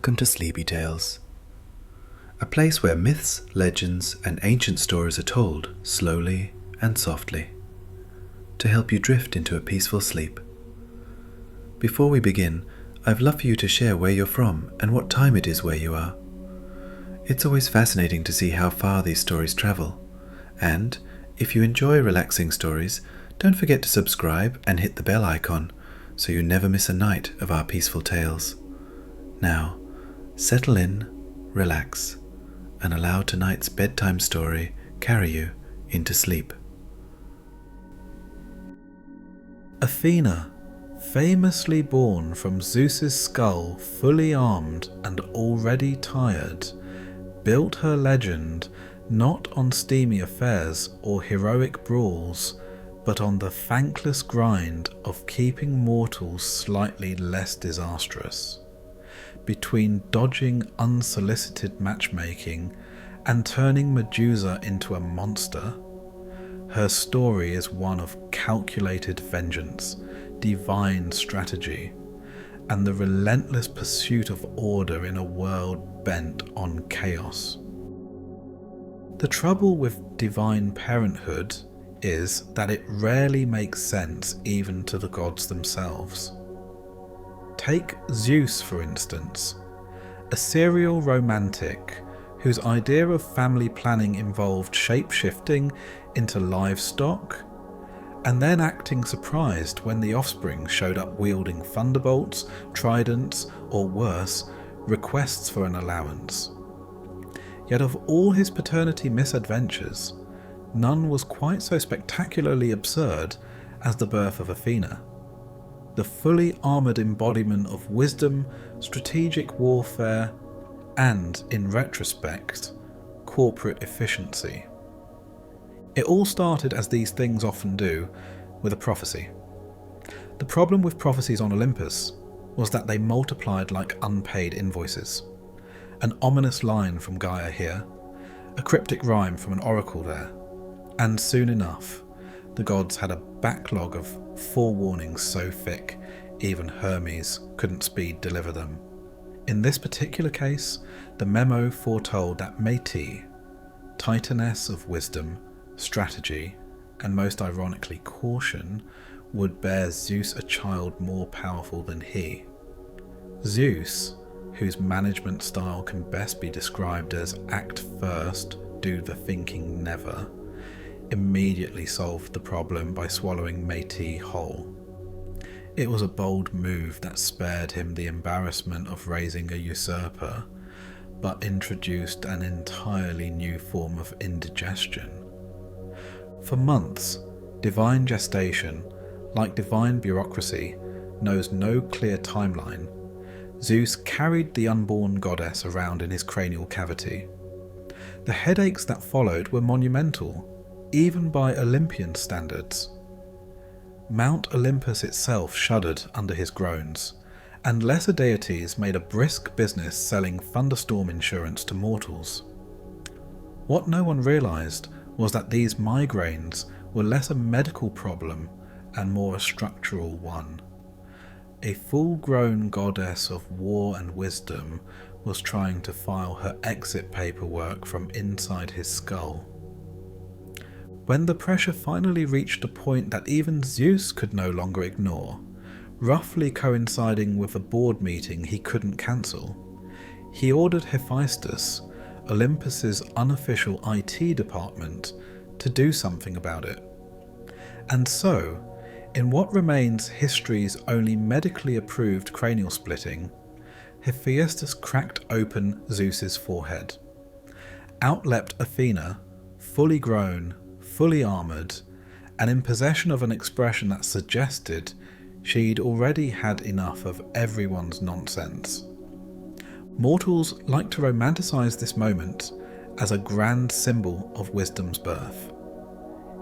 Welcome to Sleepy Tales, a place where myths, legends, and ancient stories are told slowly and softly to help you drift into a peaceful sleep. Before we begin, I'd love for you to share where you're from and what time it is where you are. It's always fascinating to see how far these stories travel, and if you enjoy relaxing stories, don't forget to subscribe and hit the bell icon so you never miss a night of our peaceful tales. Now, settle in, relax, and allow tonight's bedtime story carry you into sleep. Athena, famously born from Zeus's skull, fully armed and already tired, built her legend not on steamy affairs or heroic brawls, but on the thankless grind of keeping mortals slightly less disastrous. Between dodging unsolicited matchmaking and turning Medusa into a monster, her story is one of calculated vengeance, divine strategy, and the relentless pursuit of order in a world bent on chaos. The trouble with divine parenthood is that it rarely makes sense even to the gods themselves. Take Zeus, for instance, a serial romantic whose idea of family planning involved shape-shifting into livestock and then acting surprised when the offspring showed up wielding thunderbolts, tridents, or worse, requests for an allowance. Yet of all his paternity misadventures, none was quite so spectacularly absurd as the birth of Athena, the fully armoured embodiment of wisdom, strategic warfare, and, in retrospect, corporate efficiency. It all started, as these things often do, with a prophecy. The problem with prophecies on Olympus was that they multiplied like unpaid invoices. An ominous line from Gaia here, a cryptic rhyme from an oracle there, and soon enough, the gods had a backlog of forewarnings so thick even Hermes couldn't speed deliver them. In this particular case, the memo foretold that Métis, titaness of wisdom, strategy, and most ironically caution, would bear Zeus a child more powerful than he. Zeus, whose management style can best be described as act first, do the thinking never, immediately solved the problem by swallowing Métis whole. It was a bold move that spared him the embarrassment of raising a usurper, but introduced an entirely new form of indigestion. For months, divine gestation, like divine bureaucracy, knows no clear timeline. Zeus carried the unborn goddess around in his cranial cavity. The headaches that followed were monumental, even by Olympian standards. Mount Olympus itself shuddered under his groans, and lesser deities made a brisk business selling thunderstorm insurance to mortals. What no one realised was that these migraines were less a medical problem and more a structural one. A full-grown goddess of war and wisdom was trying to file her exit paperwork from inside his skull. When the pressure finally reached a point that even Zeus could no longer ignore, roughly coinciding with a board meeting he couldn't cancel, he ordered Hephaestus, Olympus's unofficial IT department, to do something about it. And so, in what remains history's only medically approved cranial splitting, Hephaestus cracked open Zeus's forehead. Out leapt Athena, fully grown, fully armoured, and in possession of an expression that suggested she'd already had enough of everyone's nonsense. Mortals like to romanticize this moment as a grand symbol of wisdom's birth.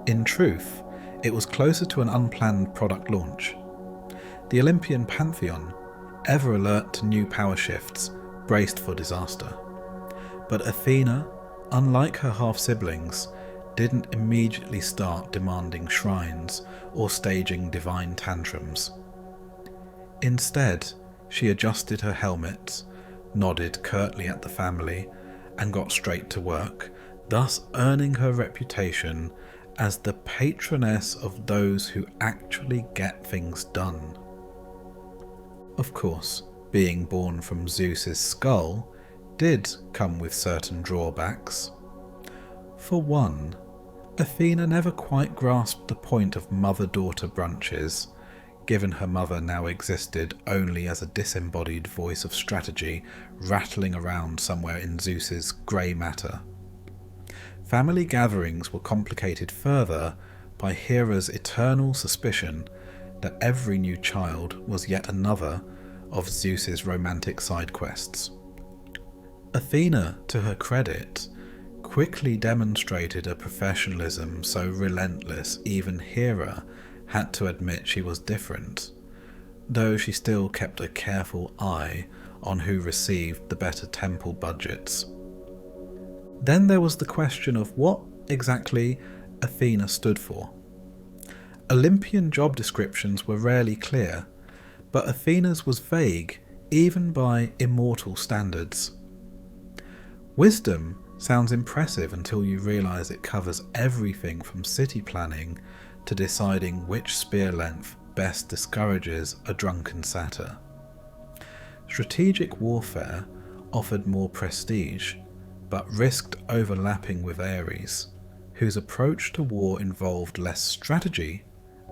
In truth, it was closer to an unplanned product launch. The Olympian pantheon, ever alert to new power shifts, braced for disaster. But Athena, unlike her half-siblings, didn't immediately start demanding shrines or staging divine tantrums. Instead, she adjusted her helmet, nodded curtly at the family, and got straight to work, thus earning her reputation as the patroness of those who actually get things done. Of course, being born from Zeus's skull did come with certain drawbacks. For one, Athena never quite grasped the point of mother-daughter brunches, given her mother now existed only as a disembodied voice of strategy rattling around somewhere in Zeus's grey matter. Family gatherings were complicated further by Hera's eternal suspicion that every new child was yet another of Zeus's romantic side quests. Athena, to her credit, quickly demonstrated a professionalism so relentless even Hera had to admit she was different, though she still kept a careful eye on who received the better temple budgets. Then there was the question of what exactly Athena stood for. Olympian job descriptions were rarely clear, but Athena's was vague even by immortal standards. Wisdom sounds impressive until you realise it covers everything from city planning to deciding which spear length best discourages a drunken satyr. Strategic warfare offered more prestige, but risked overlapping with Ares, whose approach to war involved less strategy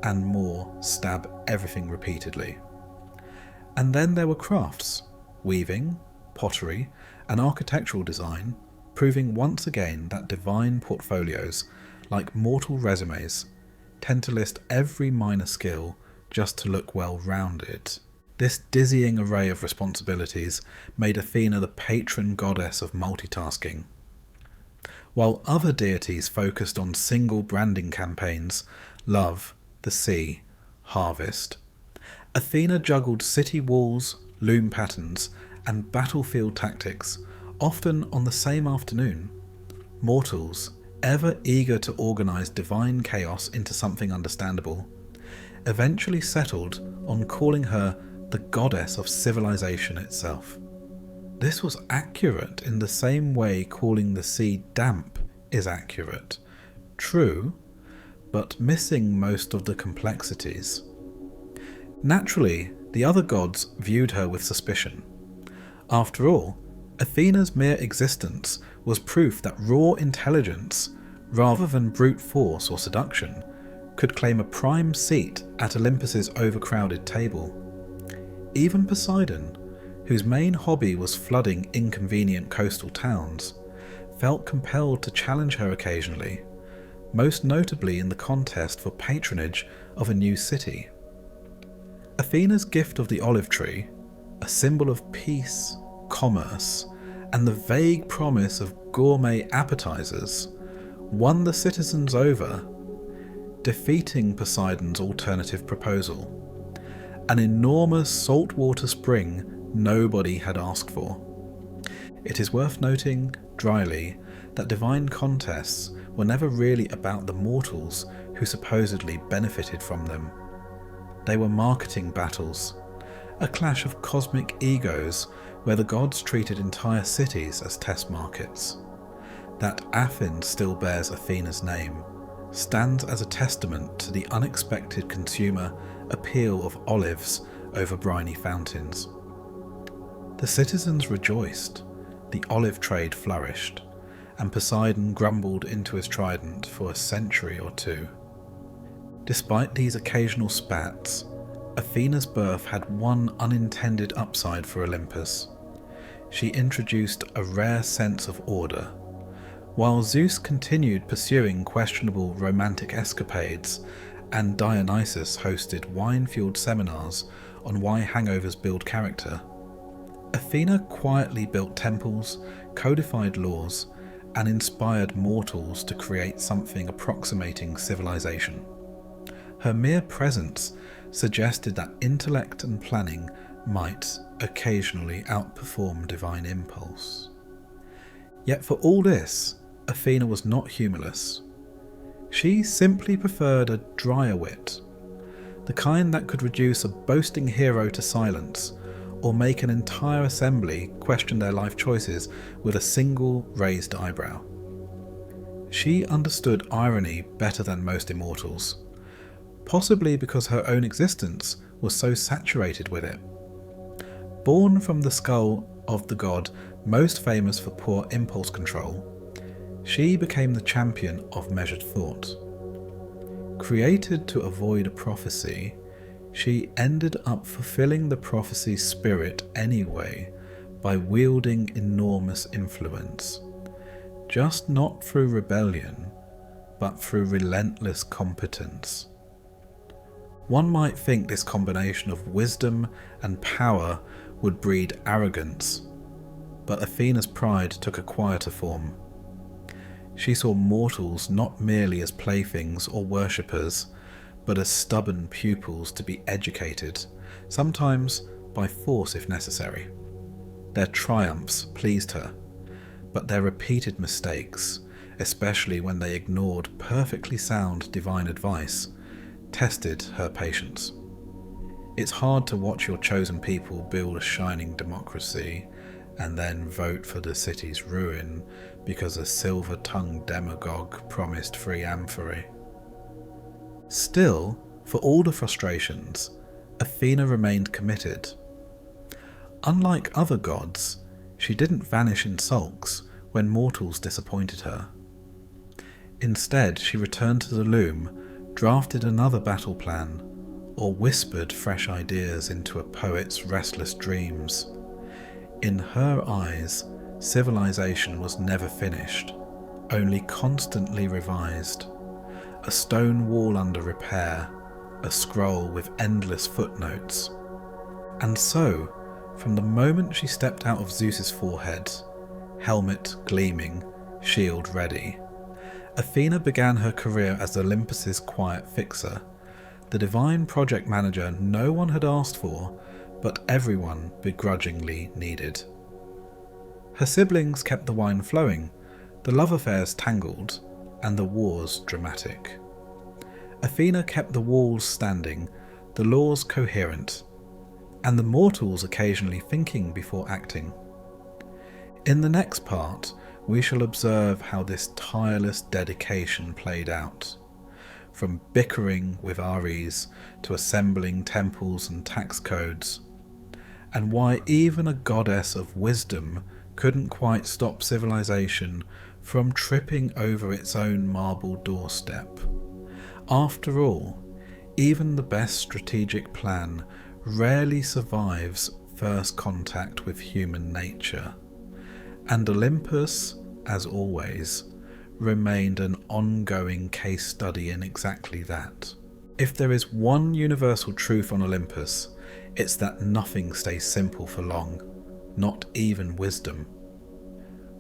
and more stab everything repeatedly. And then there were crafts, weaving, pottery, and architectural design, proving once again that divine portfolios, like mortal resumes, tend to list every minor skill just to look well-rounded. This dizzying array of responsibilities made Athena the patron goddess of multitasking. While other deities focused on single branding campaigns, love, the sea, harvest, Athena juggled city walls, loom patterns, and battlefield tactics, often on the same afternoon. Mortals, ever eager to organise divine chaos into something understandable, eventually settled on calling her the goddess of civilization itself. This was accurate in the same way calling the sea damp is accurate. True, but missing most of the complexities. Naturally, the other gods viewed her with suspicion. After all, Athena's mere existence was proof that raw intelligence, rather than brute force or seduction, could claim a prime seat at Olympus's overcrowded table. Even Poseidon, whose main hobby was flooding inconvenient coastal towns, felt compelled to challenge her occasionally, most notably in the contest for patronage of a new city. Athena's gift of the olive tree, a symbol of peace, commerce, and the vague promise of gourmet appetizers, won the citizens over, defeating Poseidon's alternative proposal, an enormous saltwater spring nobody had asked for. It is worth noting, dryly, that divine contests were never really about the mortals who supposedly benefited from them. They were marketing battles, a clash of cosmic egos where the gods treated entire cities as test markets. That Athens still bears Athena's name stands as a testament to the unexpected consumer appeal of olives over briny fountains. The citizens rejoiced, the olive trade flourished, and Poseidon grumbled into his trident for a century or two. Despite these occasional spats, Athena's birth had one unintended upside for Olympus. She introduced a rare sense of order. While Zeus continued pursuing questionable romantic escapades, and Dionysus hosted wine-fueled seminars on why hangovers build character, Athena quietly built temples, codified laws, and inspired mortals to create something approximating civilization. Her mere presence suggested that intellect and planning might occasionally outperform divine impulse. Yet for all this, Athena was not humorless. She simply preferred a drier wit, the kind that could reduce a boasting hero to silence, or make an entire assembly question their life choices with a single raised eyebrow. She understood irony better than most immortals, possibly because her own existence was so saturated with it. Born from the skull of the god most famous for poor impulse control, she became the champion of measured thought. Created to avoid a prophecy, she ended up fulfilling the prophecy's spirit anyway by wielding enormous influence, just not through rebellion, but through relentless competence. One might think this combination of wisdom and power would breed arrogance, but Athena's pride took a quieter form. She saw mortals not merely as playthings or worshippers, but as stubborn pupils to be educated, sometimes by force if necessary. Their triumphs pleased her, but their repeated mistakes, especially when they ignored perfectly sound divine advice, tested her patience. It's hard to watch your chosen people build a shining democracy and then vote for the city's ruin because a silver-tongued demagogue promised free amphorae. Still, for all the frustrations, Athena remained committed. Unlike other gods, she didn't vanish in sulks when mortals disappointed her. Instead, she returned to the loom, drafted another battle plan, or whispered fresh ideas into a poet's restless dreams. In her eyes, civilization was never finished, only constantly revised. A stone wall under repair, a scroll with endless footnotes. And so, from the moment she stepped out of Zeus's forehead, helmet gleaming, shield ready, Athena began her career as Olympus's quiet fixer, the divine project manager no one had asked for, but everyone begrudgingly needed. Her siblings kept the wine flowing, the love affairs tangled, and the wars dramatic. Athena kept the walls standing, the laws coherent, and the mortals occasionally thinking before acting. In the next part, we shall observe how this tireless dedication played out, from bickering with Ares to assembling temples and tax codes, and why even a goddess of wisdom couldn't quite stop civilization from tripping over its own marble doorstep. After all, even the best strategic plan rarely survives first contact with human nature, and Olympus, as always, remained an ongoing case study in exactly that. If there is one universal truth on Olympus, it's that nothing stays simple for long, not even wisdom.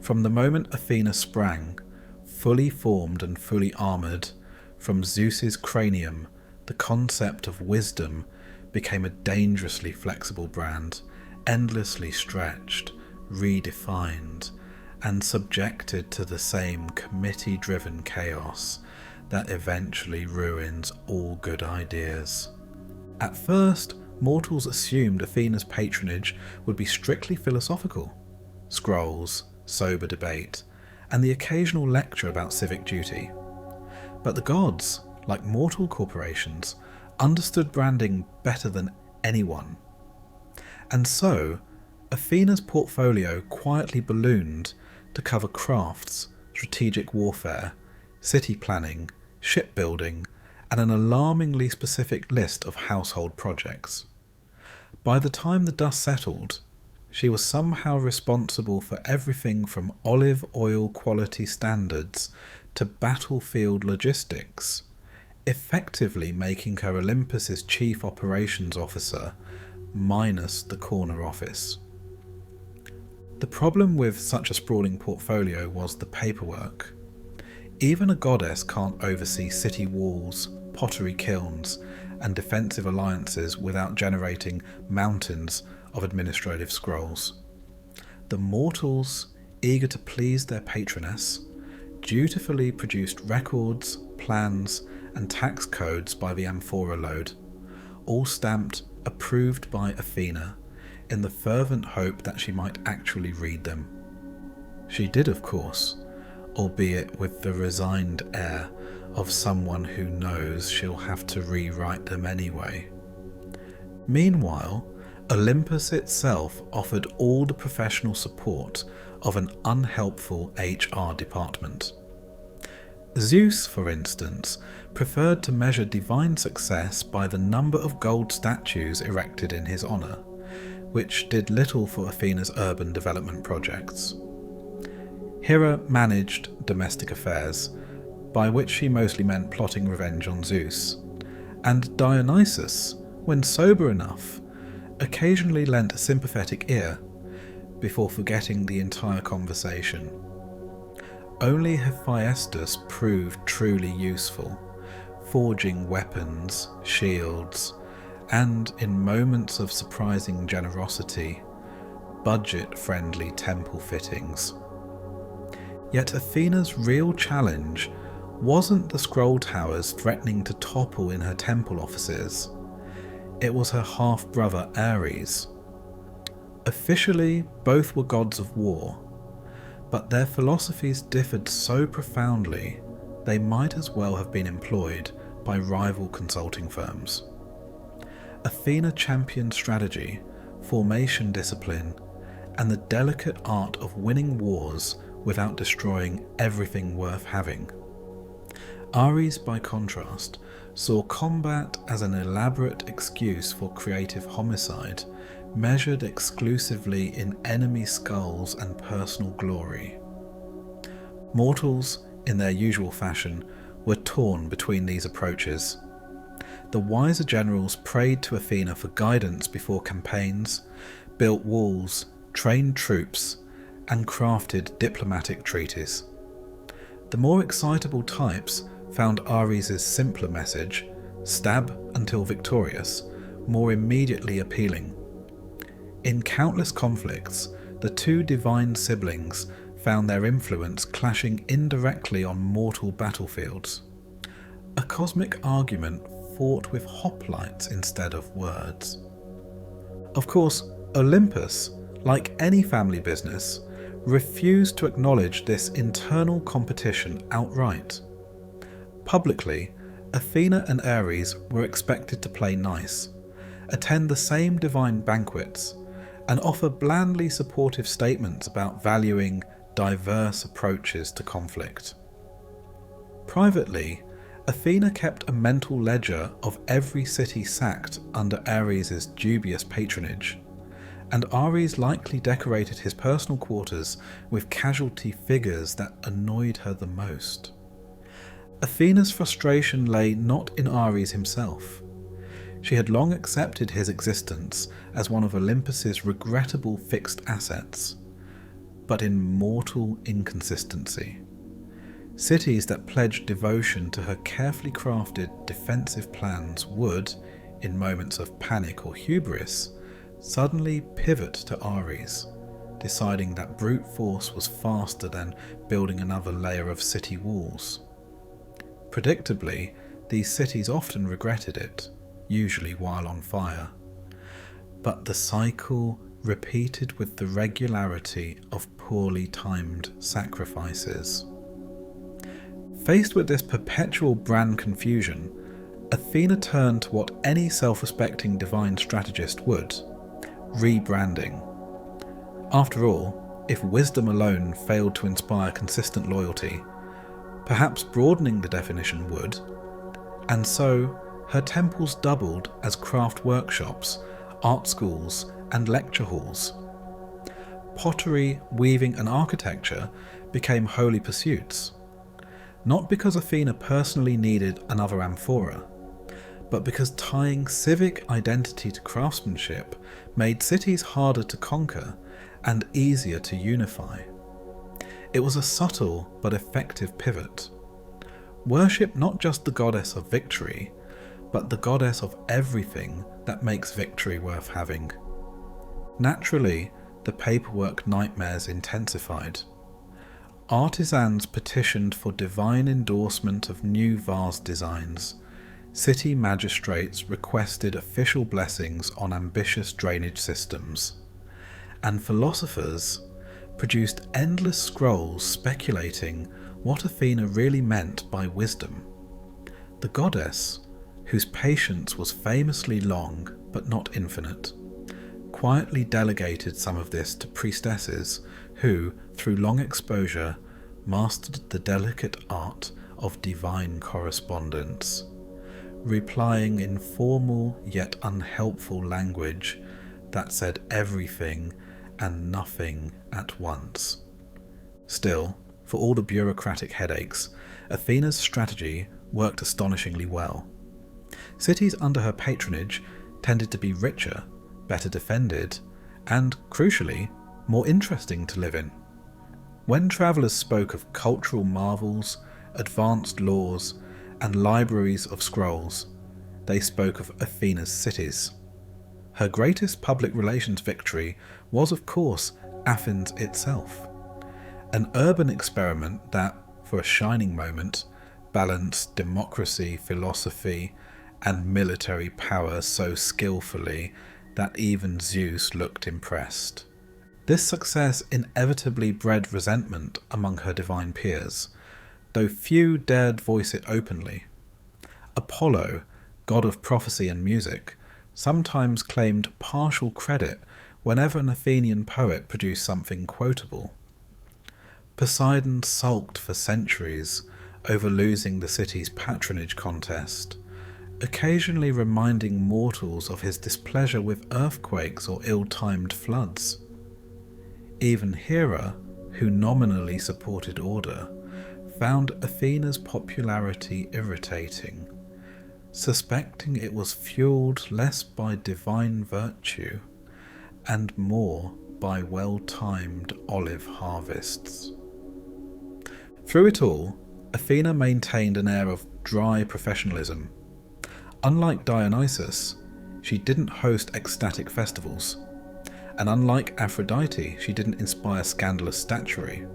From the moment Athena sprang, fully formed and fully armoured, from Zeus's cranium, the concept of wisdom became a dangerously flexible brand, endlessly stretched, redefined, and subjected to the same committee-driven chaos that eventually ruins all good ideas. At first, mortals assumed Athena's patronage would be strictly philosophical: scrolls, sober debate, and the occasional lecture about civic duty. But the gods, like mortal corporations, understood branding better than anyone. And so, Athena's portfolio quietly ballooned to cover crafts, strategic warfare, city planning, shipbuilding, and an alarmingly specific list of household projects. By the time the dust settled, she was somehow responsible for everything from olive oil quality standards to battlefield logistics, effectively making her Olympus's chief operations officer, minus the corner office. The problem with such a sprawling portfolio was the paperwork. Even a goddess can't oversee city walls, pottery kilns, and defensive alliances without generating mountains of administrative scrolls. The mortals, eager to please their patroness, dutifully produced records, plans, and tax codes by the amphora load, all stamped approved by Athena, in the fervent hope that she might actually read them. She did, of course, albeit with the resigned air of someone who knows she'll have to rewrite them anyway. Meanwhile, Olympus itself offered all the professional support of an unhelpful HR department. Zeus, for instance, preferred to measure divine success by the number of gold statues erected in his honour, which did little for Athena's urban development projects. Hera managed domestic affairs, by which she mostly meant plotting revenge on Zeus, and Dionysus, when sober enough, occasionally lent a sympathetic ear, before forgetting the entire conversation. Only Hephaestus proved truly useful, forging weapons, shields, and, in moments of surprising generosity, budget-friendly temple fittings. Yet Athena's real challenge wasn't the scroll towers threatening to topple in her temple offices. It was her half-brother Ares. Officially, both were gods of war, but their philosophies differed so profoundly they might as well have been employed by rival consulting firms. Athena championed strategy, formation discipline, and the delicate art of winning wars without destroying everything worth having. Ares, by contrast, saw combat as an elaborate excuse for creative homicide, measured exclusively in enemy skulls and personal glory. Mortals, in their usual fashion, were torn between these approaches. The wiser generals prayed to Athena for guidance before campaigns, built walls, trained troops, and crafted diplomatic treaties. The more excitable types found Ares' simpler message, stab until victorious, more immediately appealing. In countless conflicts, the two divine siblings found their influence clashing indirectly on mortal battlefields. A cosmic argument fought with hoplites instead of words. Of course, Olympus, like any family business, refused to acknowledge this internal competition outright. Publicly, Athena and Ares were expected to play nice, attend the same divine banquets, and offer blandly supportive statements about valuing diverse approaches to conflict. Privately, Athena kept a mental ledger of every city sacked under Ares' dubious patronage, and Ares likely decorated his personal quarters with casualty figures that annoyed her the most. Athena's frustration lay not in Ares himself. She had long accepted his existence as one of Olympus's regrettable fixed assets, but in mortal inconsistency. Cities that pledged devotion to her carefully crafted defensive plans would, in moments of panic or hubris, suddenly pivot to Ares, deciding that brute force was faster than building another layer of city walls. Predictably, these cities often regretted it, usually while on fire. But the cycle repeated with the regularity of poorly timed sacrifices. Faced with this perpetual brand confusion, Athena turned to what any self-respecting divine strategist would: rebranding. After all, if wisdom alone failed to inspire consistent loyalty, perhaps broadening the definition would, and so her temples doubled as craft workshops, art schools, and lecture halls. Pottery, weaving, and architecture became holy pursuits, not because Athena personally needed another amphora, but because tying civic identity to craftsmanship made cities harder to conquer and easier to unify. It was a subtle but effective pivot. Worship not just the goddess of victory, but the goddess of everything that makes victory worth having. Naturally, the paperwork nightmares intensified. Artisans petitioned for divine endorsement of new vase designs, city magistrates requested official blessings on ambitious drainage systems, and philosophers produced endless scrolls speculating what Athena really meant by wisdom. The goddess, whose patience was famously long but not infinite, quietly delegated some of this to priestesses who, through long exposure, mastered the delicate art of divine correspondence, replying in formal yet unhelpful language that said everything and nothing at once. Still, for all the bureaucratic headaches, Athena's strategy worked astonishingly well. Cities under her patronage tended to be richer, better defended, and, crucially, more interesting to live in. When travellers spoke of cultural marvels, advanced laws, and libraries of scrolls, they spoke of Athena's cities. Her greatest public relations victory was, of course, Athens itself, an urban experiment that, for a shining moment, balanced democracy, philosophy, and military power so skillfully that even Zeus looked impressed. This success inevitably bred resentment among her divine peers, though few dared voice it openly. Apollo, god of prophecy and music, sometimes claimed partial credit whenever an Athenian poet produced something quotable. Poseidon sulked for centuries over losing the city's patronage contest, occasionally reminding mortals of his displeasure with earthquakes or ill-timed floods. Even Hera, who nominally supported order, found Athena's popularity irritating, suspecting it was fueled less by divine virtue and more by well-timed olive harvests. Through it all, Athena maintained an air of dry professionalism. Unlike Dionysus, she didn't host ecstatic festivals, and unlike Aphrodite, she didn't inspire scandalous statuary.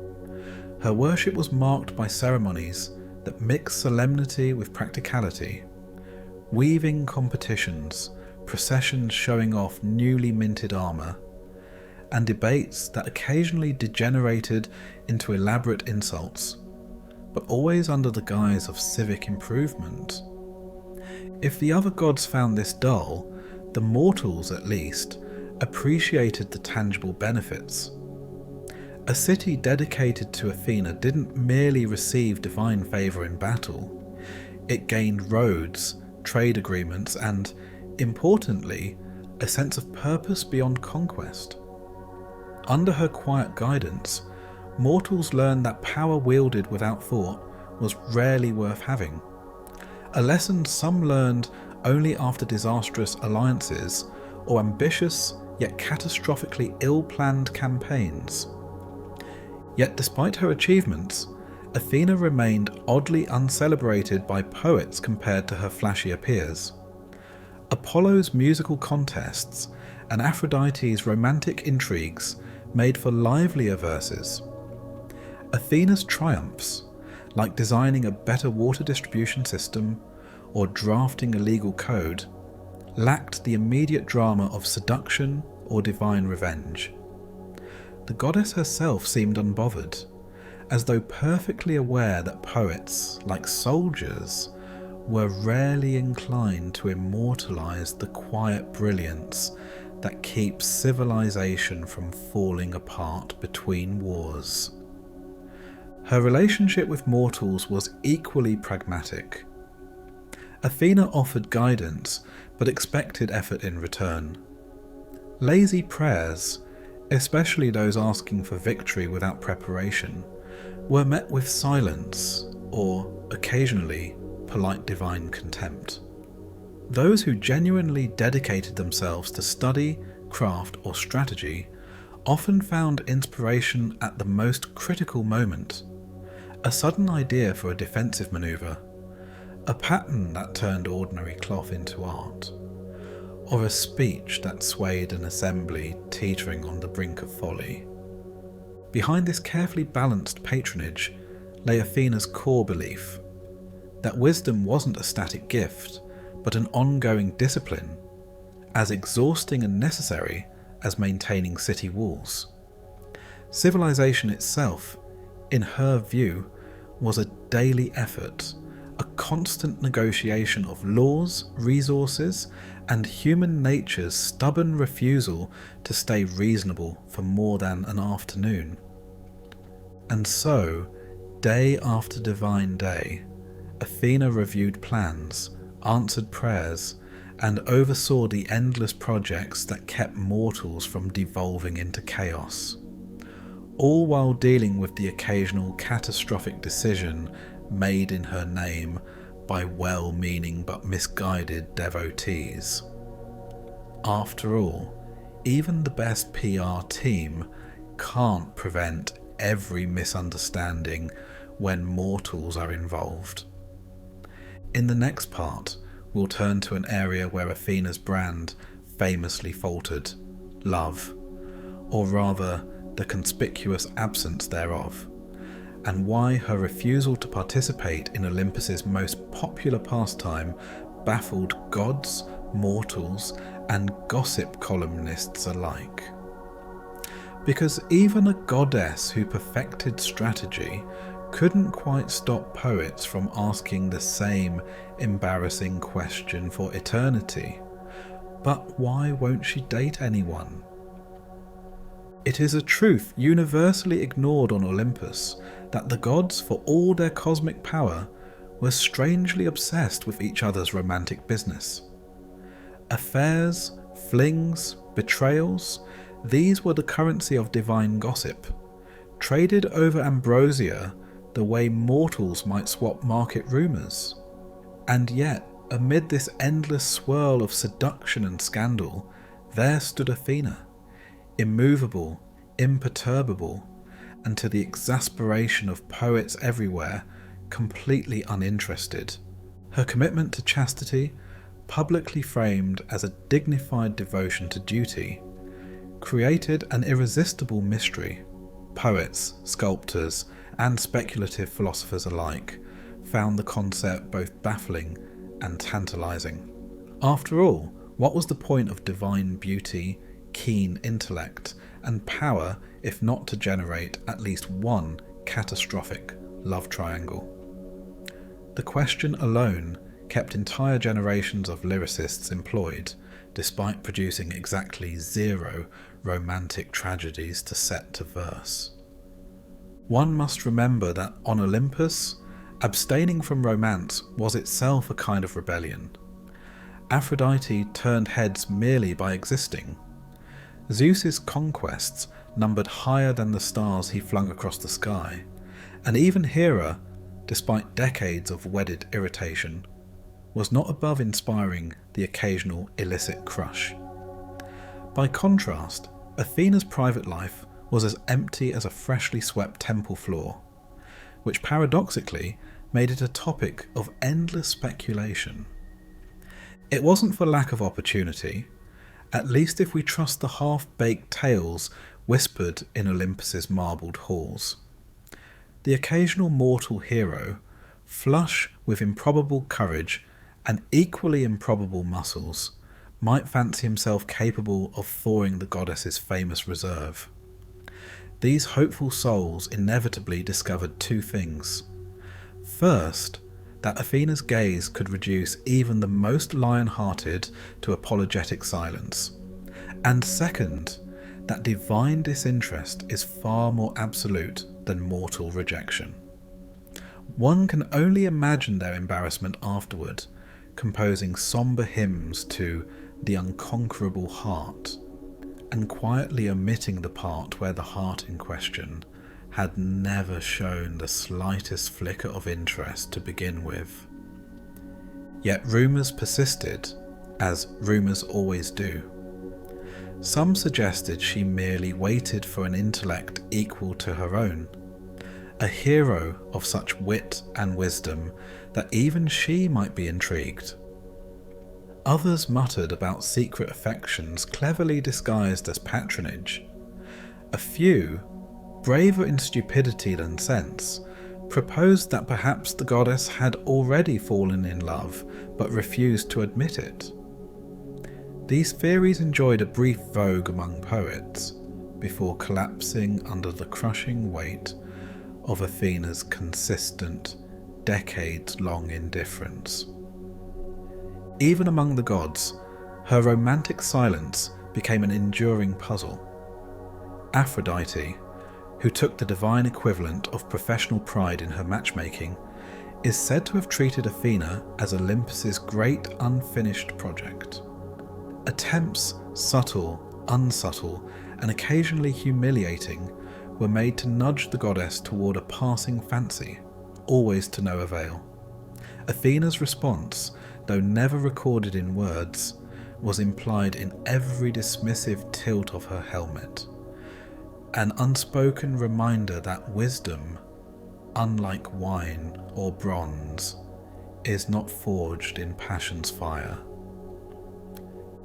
Her worship was marked by ceremonies that mixed solemnity with practicality, weaving competitions, processions showing off newly minted armour, and debates that occasionally degenerated into elaborate insults, but always under the guise of civic improvement. If the other gods found this dull, the mortals, at least, appreciated the tangible benefits. A city dedicated to Athena didn't merely receive divine favour in battle, it gained roads, trade agreements, and, importantly, a sense of purpose beyond conquest. Under her quiet guidance, mortals learned that power wielded without thought was rarely worth having, a lesson some learned only after disastrous alliances or ambitious yet catastrophically ill-planned campaigns. Yet despite her achievements, Athena remained oddly uncelebrated by poets compared to her flashier peers. Apollo's musical contests and Aphrodite's romantic intrigues made for livelier verses. Athena's triumphs, like designing a better water distribution system or drafting a legal code, lacked the immediate drama of seduction or divine revenge. The goddess herself seemed unbothered, as though perfectly aware that poets, like soldiers, were rarely inclined to immortalize the quiet brilliance that keeps civilization from falling apart between wars. Her relationship with mortals was equally pragmatic. Athena offered guidance, but expected effort in return. Lazy prayers, especially those asking for victory without preparation, were met with silence or, occasionally, polite divine contempt. Those who genuinely dedicated themselves to study, craft, or strategy often found inspiration at the most critical moment. A sudden idea for a defensive maneuver, a pattern that turned ordinary cloth into art, or a speech that swayed an assembly teetering on the brink of folly. Behind this carefully balanced patronage lay Athena's core belief that wisdom wasn't a static gift, but an ongoing discipline, as exhausting and necessary as maintaining city walls. Civilization itself, in her view, was a daily effort, a constant negotiation of laws, resources, and human nature's stubborn refusal to stay reasonable for more than an afternoon. And so, day after divine day, Athena reviewed plans, answered prayers, and oversaw the endless projects that kept mortals from devolving into chaos, all while dealing with the occasional catastrophic decision made in her name by well-meaning but misguided devotees. After all, even the best PR team can't prevent every misunderstanding when mortals are involved. In the next part, we'll turn to an area where Athena's brand famously faltered: love, or rather the conspicuous absence thereof, and why her refusal to participate in Olympus's most popular pastime baffled gods, mortals, and gossip columnists alike. Because even a goddess who perfected strategy couldn't quite stop poets from asking the same embarrassing question for eternity: but why won't she date anyone? It is a truth universally ignored on Olympus that the gods, for all their cosmic power, were strangely obsessed with each other's romantic business. Affairs, flings, betrayals, these were the currency of divine gossip, traded over ambrosia the way mortals might swap market rumours. And yet, amid this endless swirl of seduction and scandal, there stood Athena, immovable, imperturbable, and to the exasperation of poets everywhere, completely uninterested. Her commitment to chastity, publicly framed as a dignified devotion to duty, created an irresistible mystery. Poets, sculptors, and speculative philosophers alike found the concept both baffling and tantalizing. After all, what was the point of divine beauty, keen intellect, and power if not to generate at least one catastrophic love triangle? The question alone kept entire generations of lyricists employed, despite producing exactly 0 romantic tragedies to set to verse. One must remember that on Olympus, abstaining from romance was itself a kind of rebellion. Aphrodite turned heads merely by existing. Zeus's conquests numbered higher than the stars he flung across the sky, and even Hera, despite decades of wedded irritation, was not above inspiring the occasional illicit crush. By contrast, Athena's private life was as empty as a freshly swept temple floor, which paradoxically made it a topic of endless speculation. It wasn't for lack of opportunity, at least if we trust the half-baked tales whispered in Olympus's marbled halls. The occasional mortal hero, flush with improbable courage and equally improbable muscles, might fancy himself capable of thawing the goddess's famous reserve. These hopeful souls inevitably discovered 2 things. First, that Athena's gaze could reduce even the most lion-hearted to apologetic silence. And second, that divine disinterest is far more absolute than mortal rejection. One can only imagine their embarrassment afterward, composing sombre hymns to the unconquerable heart, and quietly omitting the part where the heart in question had never shown the slightest flicker of interest to begin with. Yet rumours persisted, as rumours always do. Some suggested she merely waited for an intellect equal to her own, a hero of such wit and wisdom that even she might be intrigued. Others muttered about secret affections cleverly disguised as patronage. A few, braver in stupidity than sense, proposed that perhaps the goddess had already fallen in love but refused to admit it. These theories enjoyed a brief vogue among poets before collapsing under the crushing weight of Athena's consistent, decades-long indifference. Even among the gods, her romantic silence became an enduring puzzle. Aphrodite, who took the divine equivalent of professional pride in her matchmaking, is said to have treated Athena as Olympus's great unfinished project. Attempts, subtle, unsubtle, and occasionally humiliating, were made to nudge the goddess toward a passing fancy, always to no avail. Athena's response, though never recorded in words, was implied in every dismissive tilt of her helmet, an unspoken reminder that wisdom, unlike wine or bronze, is not forged in passion's fire.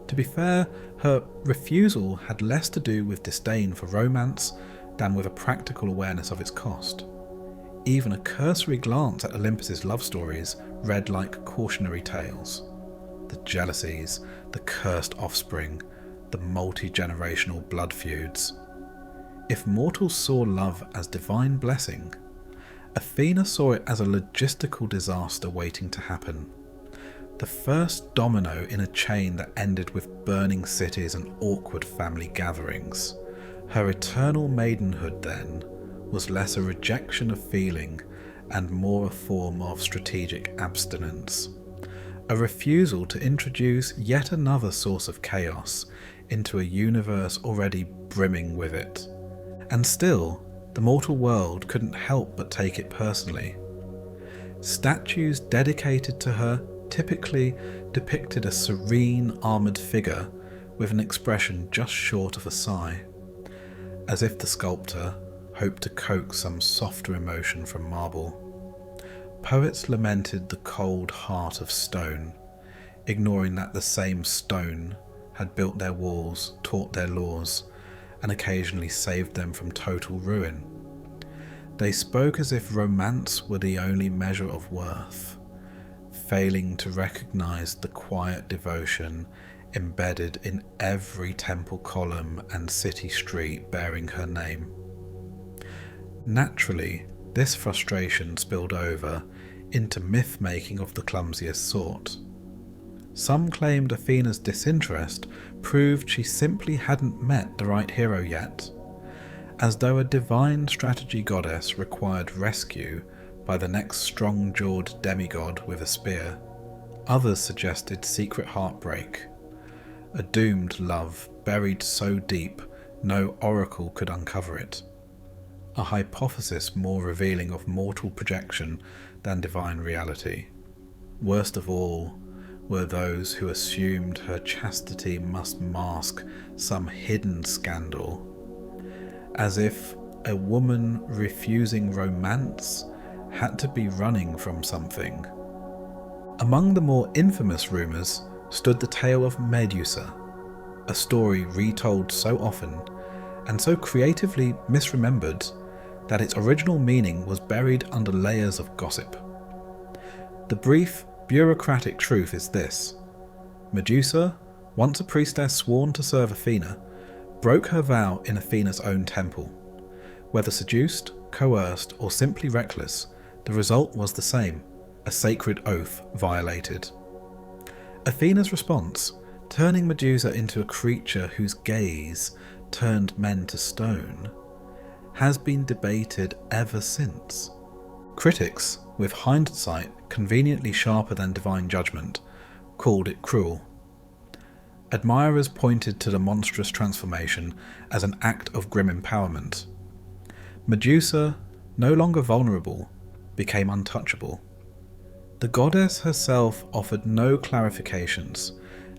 To be fair, her refusal had less to do with disdain for romance than with a practical awareness of its cost. Even a cursory glance at Olympus's love stories read like cautionary tales. The jealousies, the cursed offspring, the multi-generational blood feuds. If mortals saw love as divine blessing, Athena saw it as a logistical disaster waiting to happen. The first domino in a chain that ended with burning cities and awkward family gatherings. Her eternal maidenhood, then, was less a rejection of feeling and more a form of strategic abstinence. A refusal to introduce yet another source of chaos into a universe already brimming with it. And still, the mortal world couldn't help but take it personally. Statues dedicated to her typically depicted a serene, armoured figure with an expression just short of a sigh, as if the sculptor hoped to coax some softer emotion from marble. Poets lamented the cold heart of stone, ignoring that the same stone had built their walls, taught their laws, and occasionally saved them from total ruin. They spoke as if romance were the only measure of worth, failing to recognise the quiet devotion embedded in every temple column and city street bearing her name. Naturally, this frustration spilled over into myth-making of the clumsiest sort. Some claimed Athena's disinterest proved she simply hadn't met the right hero yet, as though a divine strategy goddess required rescue by the next strong-jawed demigod with a spear. Others suggested secret heartbreak, a doomed love buried so deep no oracle could uncover it, a hypothesis more revealing of mortal projection than divine reality. Worst of all were those who assumed her chastity must mask some hidden scandal, as if a woman refusing romance had to be running from something. Among the more infamous rumours stood the tale of Medusa, a story retold so often and so creatively misremembered that its original meaning was buried under layers of gossip. The brief, bureaucratic truth is this: Medusa, once a priestess sworn to serve Athena, broke her vow in Athena's own temple. Whether seduced, coerced, or simply reckless, the result was the same: a sacred oath violated. Athena's response, turning Medusa into a creature whose gaze turned men to stone, has been debated ever since. Critics, with hindsight conveniently sharper than divine judgment, called it cruel. Admirers pointed to the monstrous transformation as an act of grim empowerment. Medusa, no longer vulnerable, became untouchable. The goddess herself offered no clarifications,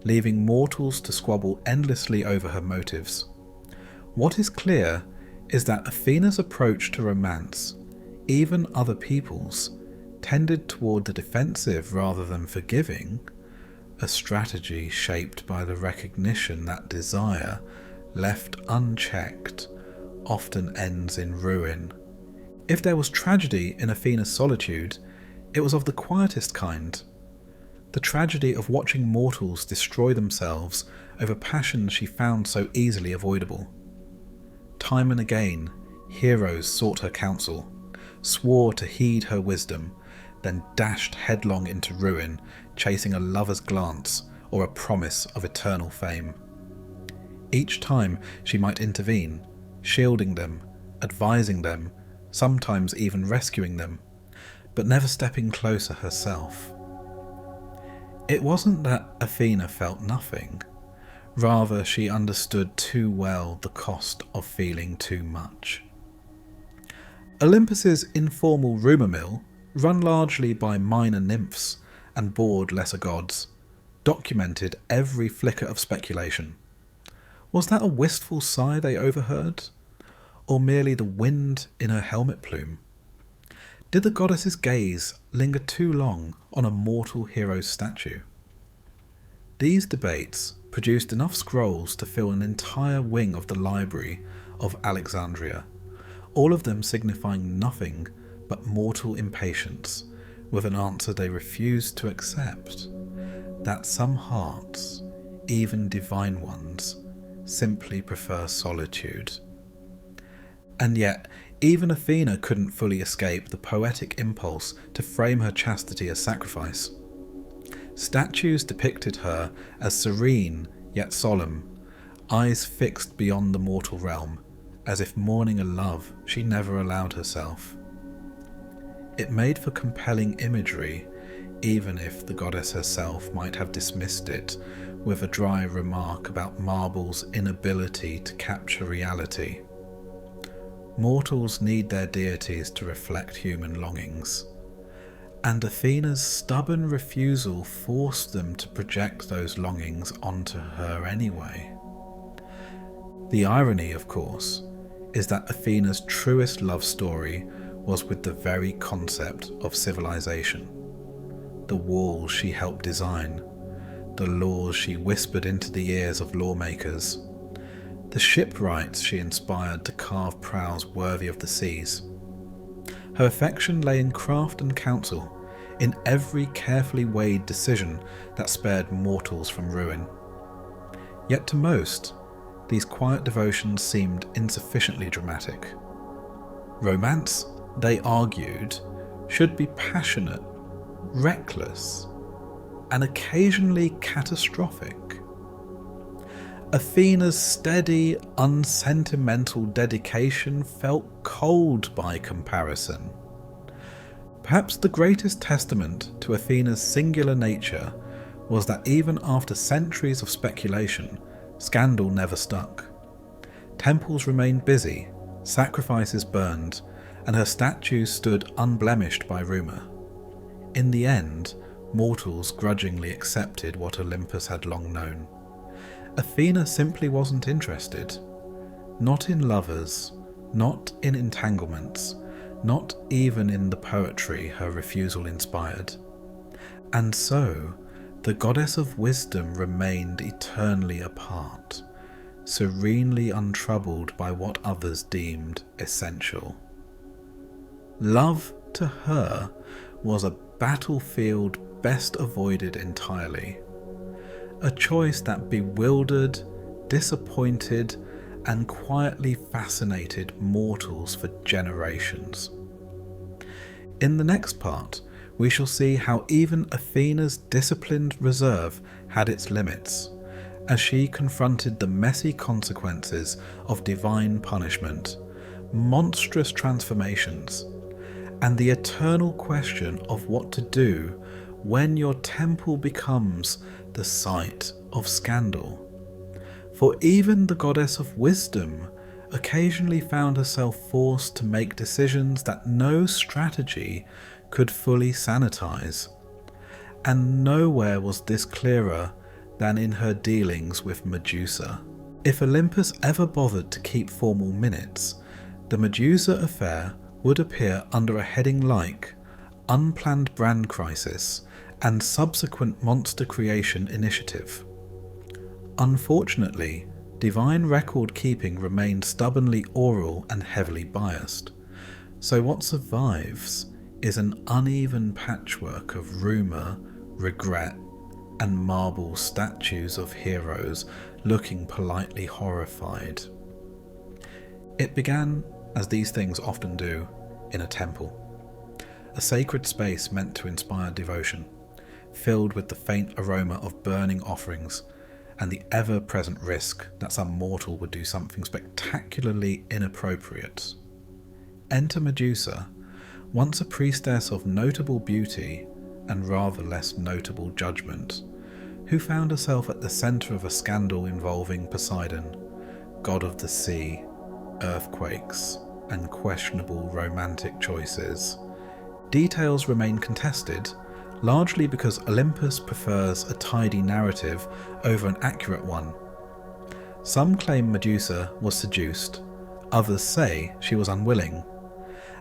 leaving mortals to squabble endlessly over her motives. What is clear is that Athena's approach to romance, even other people's, tended toward the defensive rather than forgiving, a strategy shaped by the recognition that desire, left unchecked, often ends in ruin, If there was tragedy in Athena's solitude, it was of the quietest kind. The tragedy of watching mortals destroy themselves over passions she found so easily avoidable. Time and again, heroes sought her counsel, swore to heed her wisdom, then dashed headlong into ruin, chasing a lover's glance or a promise of eternal fame. Each time she might intervene, shielding them, advising them, sometimes even rescuing them, but never stepping closer herself. It wasn't that Athena felt nothing, rather she understood too well the cost of feeling too much. Olympus's informal rumour mill, run largely by minor nymphs and bored lesser gods, documented every flicker of speculation. Was that a wistful sigh they overheard, or merely the wind in her helmet plume? Did the goddess's gaze linger too long on a mortal hero's statue? These debates produced enough scrolls to fill an entire wing of the library of Alexandria, all of them signifying nothing but mortal impatience, with an answer they refused to accept, that some hearts, even divine ones, simply prefer solitude. And yet, even Athena couldn't fully escape the poetic impulse to frame her chastity as sacrifice. Statues depicted her as serene yet solemn, eyes fixed beyond the mortal realm, as if mourning a love she never allowed herself. It made for compelling imagery, even if the goddess herself might have dismissed it with a dry remark about marble's inability to capture reality. Mortals need their deities to reflect human longings, and Athena's stubborn refusal forced them to project those longings onto her anyway. The irony, of course, is that Athena's truest love story was with the very concept of civilization, the walls she helped design, the laws she whispered into the ears of lawmakers, the shipwrights she inspired to carve prows worthy of the seas. Her affection lay in craft and counsel, in every carefully weighed decision that spared mortals from ruin. Yet to most, these quiet devotions seemed insufficiently dramatic. Romance, they argued, should be passionate, reckless, and occasionally catastrophic. Athena's steady, unsentimental dedication felt cold by comparison. Perhaps the greatest testament to Athena's singular nature was that even after centuries of speculation, scandal never stuck. Temples remained busy, sacrifices burned, and her statues stood unblemished by rumour. In the end, mortals grudgingly accepted what Olympus had long known. Athena simply wasn't interested. Not in lovers, not in entanglements, not even in the poetry her refusal inspired. And so, the goddess of wisdom remained eternally apart, serenely untroubled by what others deemed essential. Love to her was a battlefield best avoided entirely, a choice that bewildered, disappointed, and quietly fascinated mortals for generations. In the next part, we shall see how even Athena's disciplined reserve had its limits, as she confronted the messy consequences of divine punishment, monstrous transformations, and the eternal question of what to do when your temple becomes the site of scandal. For even the goddess of wisdom occasionally found herself forced to make decisions that no strategy could fully sanitize. And nowhere was this clearer than in her dealings with Medusa. If Olympus ever bothered to keep formal minutes, the Medusa affair would appear under a heading like Unplanned Brand Crisis and Subsequent Monster Creation Initiative. Unfortunately, divine record keeping remained stubbornly oral and heavily biased. So what survives is an uneven patchwork of rumour, regret, and marble statues of heroes looking politely horrified. It began, as these things often do, in a temple, a sacred space meant to inspire devotion, filled with the faint aroma of burning offerings and the ever-present risk that some mortal would do something spectacularly inappropriate. Enter Medusa, once a priestess of notable beauty and rather less notable judgment, who found herself at the centre of a scandal involving Poseidon, god of the sea, earthquakes, and questionable romantic choices. Details remain contested, largely because Olympus prefers a tidy narrative over an accurate one. Some claim Medusa was seduced, others say she was unwilling,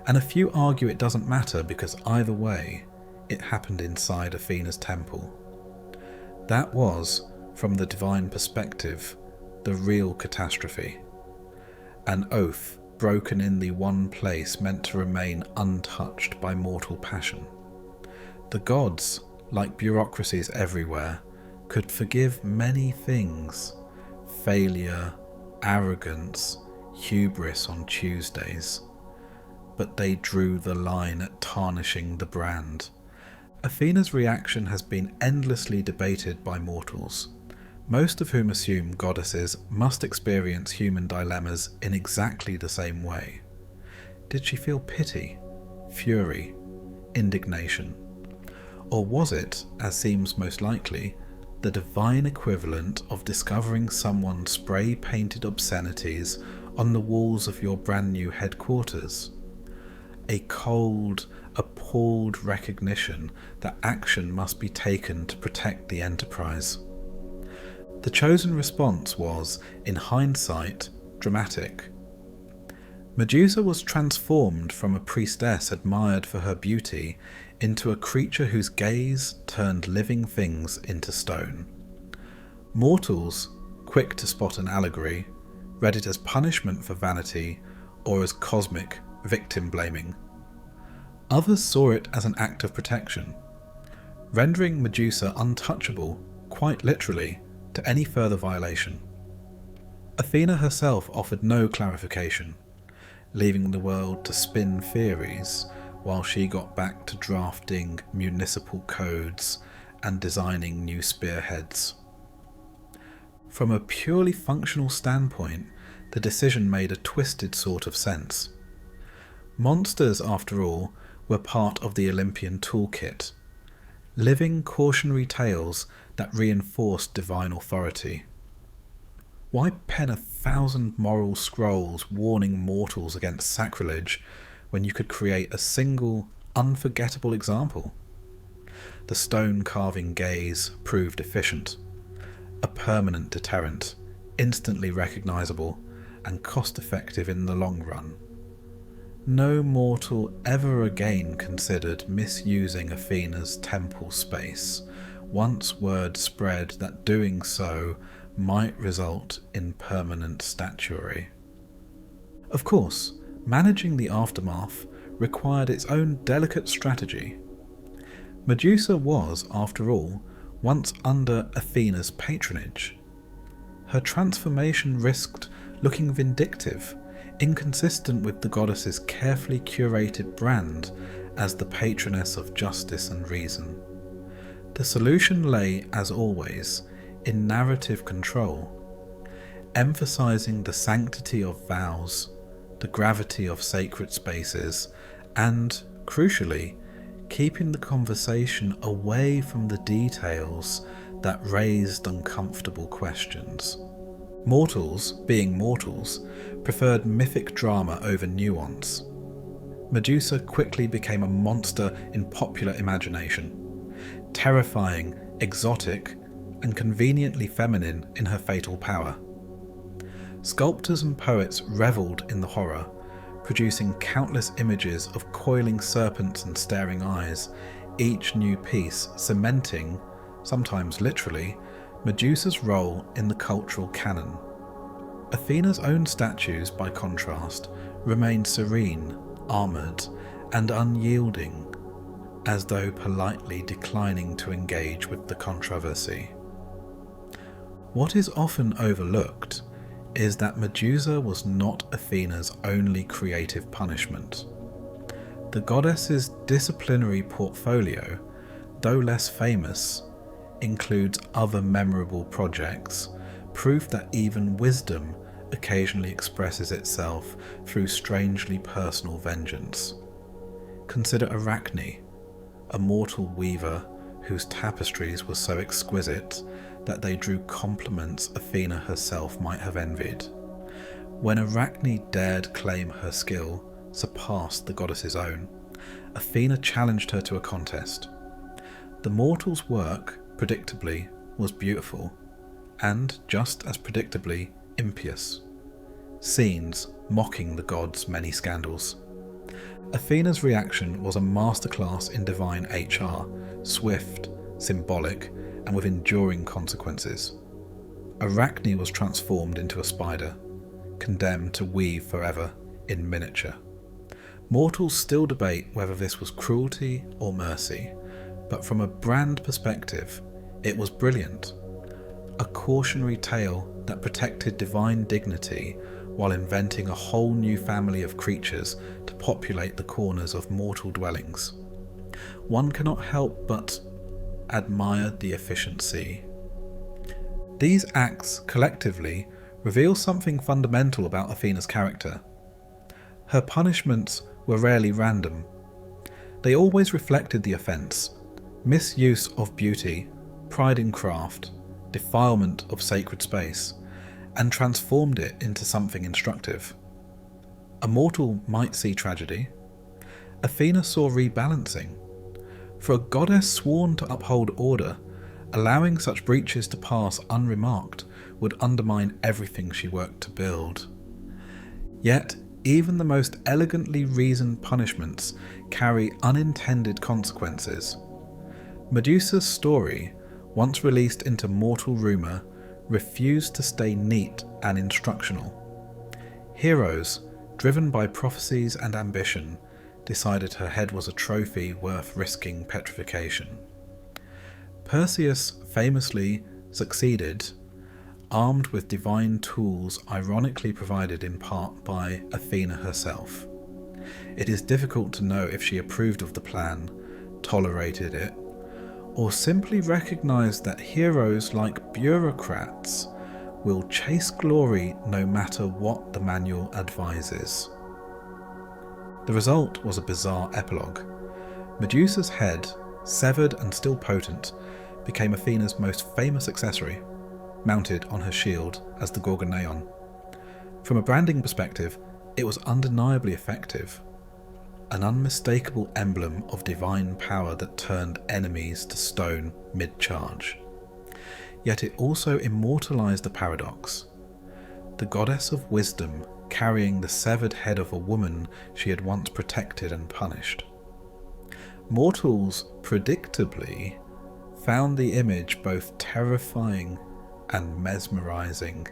and a few argue it doesn't matter because either way, it happened inside Athena's temple. That was, from the divine perspective, the real catastrophe. An oath broken in the one place meant to remain untouched by mortal passion. The gods, like bureaucracies everywhere, could forgive many things: failure, arrogance, hubris on Tuesdays. But they drew the line at tarnishing the brand. Athena's reaction has been endlessly debated by mortals, most of whom assume goddesses must experience human dilemmas in exactly the same way. Did she feel pity, fury, indignation? Or was it, as seems most likely, the divine equivalent of discovering someone spray-painted obscenities on the walls of your brand new headquarters? A cold, appalled recognition that action must be taken to protect the enterprise. The chosen response was, in hindsight, dramatic. Medusa was transformed from a priestess admired for her beauty into a creature whose gaze turned living things into stone. Mortals, quick to spot an allegory, read it as punishment for vanity or as cosmic victim-blaming. Others saw it as an act of protection, rendering Medusa untouchable, quite literally, to any further violation. Athena herself offered no clarification, leaving the world to spin theories while she got back to drafting municipal codes and designing new spearheads. From a purely functional standpoint, the decision made a twisted sort of sense. Monsters, after all, were part of the Olympian toolkit, living cautionary tales that reinforced divine authority. Why pen 1,000 moral scrolls warning mortals against sacrilege when you could create a single, unforgettable example? The stone-carving gaze proved efficient, a permanent deterrent, instantly recognisable, and cost-effective in the long run. No mortal ever again considered misusing Athena's temple space, once word spread that doing so might result in permanent statuary. Of course, managing the aftermath required its own delicate strategy. Medusa was, after all, once under Athena's patronage. Her transformation risked looking vindictive, inconsistent with the goddess's carefully curated brand as the patroness of justice and reason. The solution lay, as always, in narrative control, emphasizing the sanctity of vows, the gravity of sacred spaces, and, crucially, keeping the conversation away from the details that raised uncomfortable questions. Mortals, being mortals, preferred mythic drama over nuance. Medusa quickly became a monster in popular imagination, terrifying, exotic, and conveniently feminine in her fatal power. Sculptors and poets revelled in the horror, producing countless images of coiling serpents and staring eyes, each new piece cementing, sometimes literally, Medusa's role in the cultural canon. Athena's own statues, by contrast, remained serene, armoured, and unyielding, as though politely declining to engage with the controversy. What is often overlooked is that Medusa was not Athena's only creative punishment. The goddess's disciplinary portfolio, though less famous, includes other memorable projects, proof that even wisdom occasionally expresses itself through strangely personal vengeance. Consider Arachne, a mortal weaver whose tapestries were so exquisite that they drew compliments Athena herself might have envied. When Arachne dared claim her skill surpassed the goddess's own, Athena challenged her to a contest. The mortal's work, predictably, was beautiful, and, just as predictably, impious. Scenes mocking the gods' many scandals. Athena's reaction was a masterclass in divine HR, swift, symbolic, and with enduring consequences. Arachne was transformed into a spider, condemned to weave forever in miniature. Mortals still debate whether this was cruelty or mercy, but from a brand perspective, it was brilliant. A cautionary tale that protected divine dignity while inventing a whole new family of creatures to populate the corners of mortal dwellings. One cannot help but admire the efficiency. These acts collectively reveal something fundamental about Athena's character. Her punishments were rarely random. They always reflected the offence: misuse of beauty, pride in craft, defilement of sacred space, and transformed it into something instructive. A mortal might see tragedy. Athena saw rebalancing. For a goddess sworn to uphold order, allowing such breaches to pass unremarked would undermine everything she worked to build. Yet, even the most elegantly reasoned punishments carry unintended consequences. Medusa's story, once released into mortal rumour, refused to stay neat and instructional. Heroes, driven by prophecies and ambition, decided her head was a trophy worth risking petrification. Perseus famously succeeded, armed with divine tools ironically provided in part by Athena herself. It is difficult to know if she approved of the plan, tolerated it, or simply recognised that heroes, like bureaucrats, will chase glory no matter what the manual advises. The result was a bizarre epilogue. Medusa's head, severed and still potent, became Athena's most famous accessory, mounted on her shield as the Gorgoneion. From a branding perspective, it was undeniably effective, an unmistakable emblem of divine power that turned enemies to stone mid-charge. Yet it also immortalised a paradox. The goddess of wisdom carrying the severed head of a woman she had once protected and punished. Mortals, predictably, found the image both terrifying and mesmerising,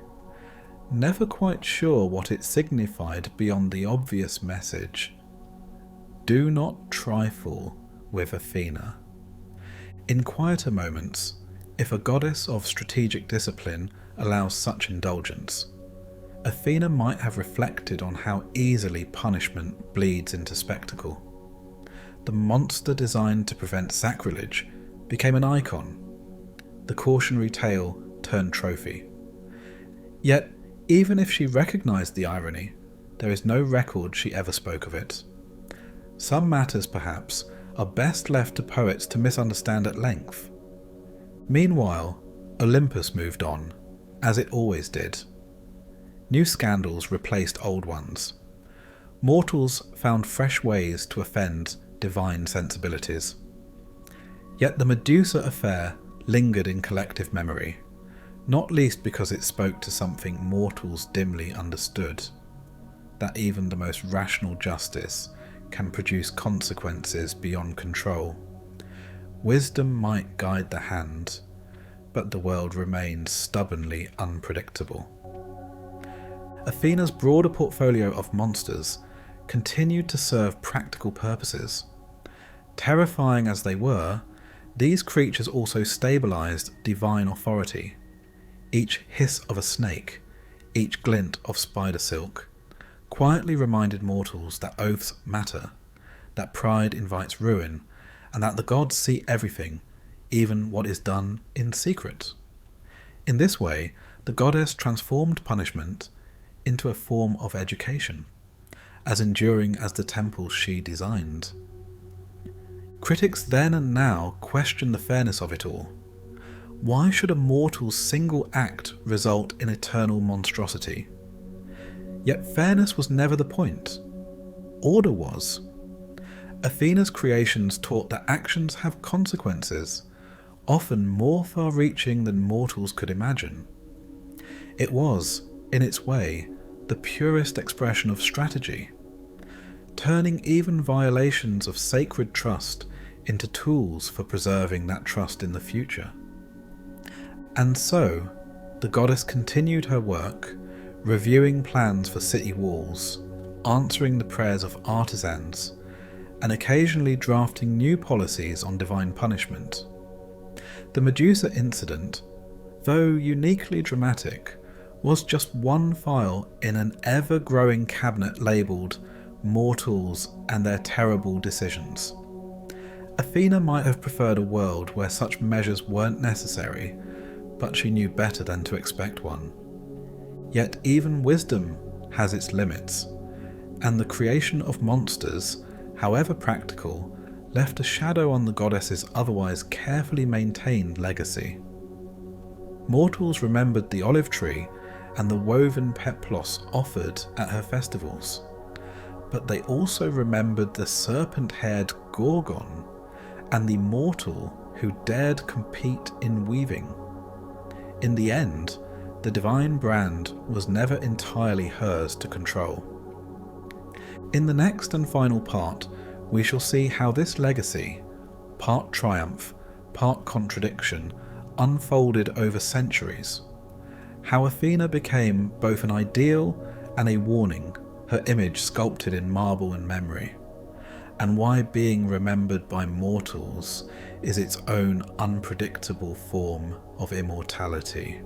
never quite sure what it signified beyond the obvious message: do not trifle with Athena. In quieter moments, if a goddess of strategic discipline allows such indulgence, Athena might have reflected on how easily punishment bleeds into spectacle. The monster designed to prevent sacrilege became an icon. The cautionary tale turned trophy. Yet, even if she recognised the irony, there is no record she ever spoke of it. Some matters, perhaps, are best left to poets to misunderstand at length. Meanwhile, Olympus moved on, as it always did. New scandals replaced old ones. Mortals found fresh ways to offend divine sensibilities. Yet the Medusa affair lingered in collective memory, not least because it spoke to something mortals dimly understood: that even the most rational justice can produce consequences beyond control. Wisdom might guide the hand, but the world remains stubbornly unpredictable. Athena's broader portfolio of monsters continued to serve practical purposes. Terrifying as they were, these creatures also stabilized divine authority. Each hiss of a snake, each glint of spider silk, quietly reminded mortals that oaths matter, that pride invites ruin, and that the gods see everything, even what is done in secret. In this way, the goddess transformed punishment into a form of education, as enduring as the temples she designed. Critics then and now question the fairness of it all. Why should a mortal's single act result in eternal monstrosity? Yet fairness was never the point. Order was. Athena's creations taught that actions have consequences, often more far-reaching than mortals could imagine. It was, in its way, the purest expression of strategy, turning even violations of sacred trust into tools for preserving that trust in the future. And so, the goddess continued her work, reviewing plans for city walls, answering the prayers of artisans, and occasionally drafting new policies on divine punishment. The Medusa incident, though uniquely dramatic, was just one file in an ever-growing cabinet labelled Mortals and Their Terrible Decisions. Athena might have preferred a world where such measures weren't necessary, but she knew better than to expect one. Yet even wisdom has its limits, and the creation of monsters, however practical, left a shadow on the goddess's otherwise carefully maintained legacy. Mortals remembered the olive tree and the woven peplos offered at her festivals, but they also remembered the serpent-haired Gorgon and the mortal who dared compete in weaving. In the end, the divine brand was never entirely hers to control. In the next and final part, we shall see how this legacy, part triumph, part contradiction, unfolded over centuries. How Athena became both an ideal and a warning, her image sculpted in marble and memory, and why being remembered by mortals is its own unpredictable form of immortality.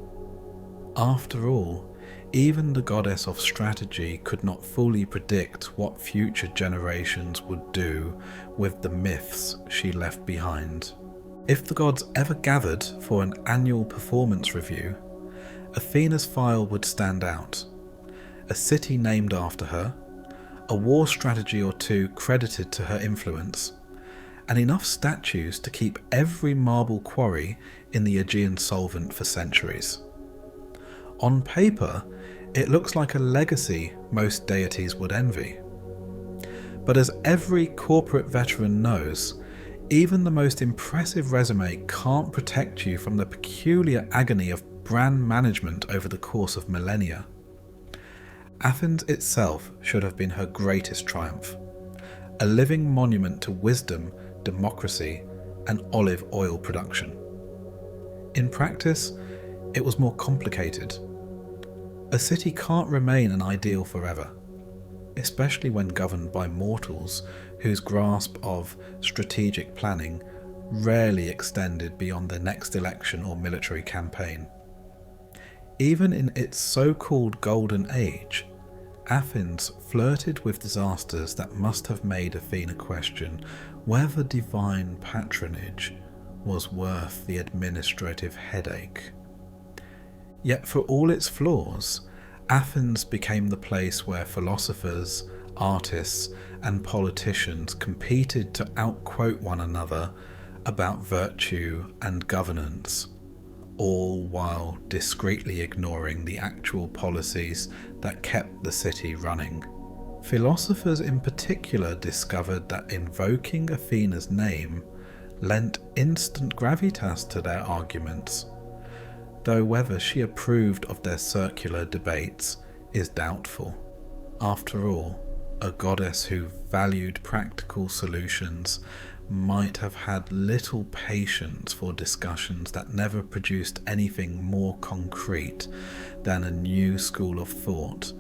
After all, even the goddess of strategy could not fully predict what future generations would do with the myths she left behind. If the gods ever gathered for an annual performance review, Athena's file would stand out. A city named after her, a war strategy or two credited to her influence, and enough statues to keep every marble quarry in the Aegean solvent for centuries. On paper, it looks like a legacy most deities would envy. But as every corporate veteran knows, even the most impressive resume can't protect you from the peculiar agony of brand management over the course of millennia. Athens itself should have been her greatest triumph, a living monument to wisdom, democracy, and olive oil production. In practice, it was more complicated. A city can't remain an ideal forever, especially when governed by mortals whose grasp of strategic planning rarely extended beyond the next election or military campaign. Even in its so-called golden age, Athens flirted with disasters that must have made Athena question whether divine patronage was worth the administrative headache. Yet for all its flaws, Athens became the place where philosophers, artists, and politicians competed to outquote one another about virtue and governance, all while discreetly ignoring the actual policies that kept the city running. Philosophers in particular discovered that invoking Athena's name lent instant gravitas to their arguments, though whether she approved of their circular debates is doubtful. After all, a goddess who valued practical solutions might have had little patience for discussions that never produced anything more concrete than a new school of thought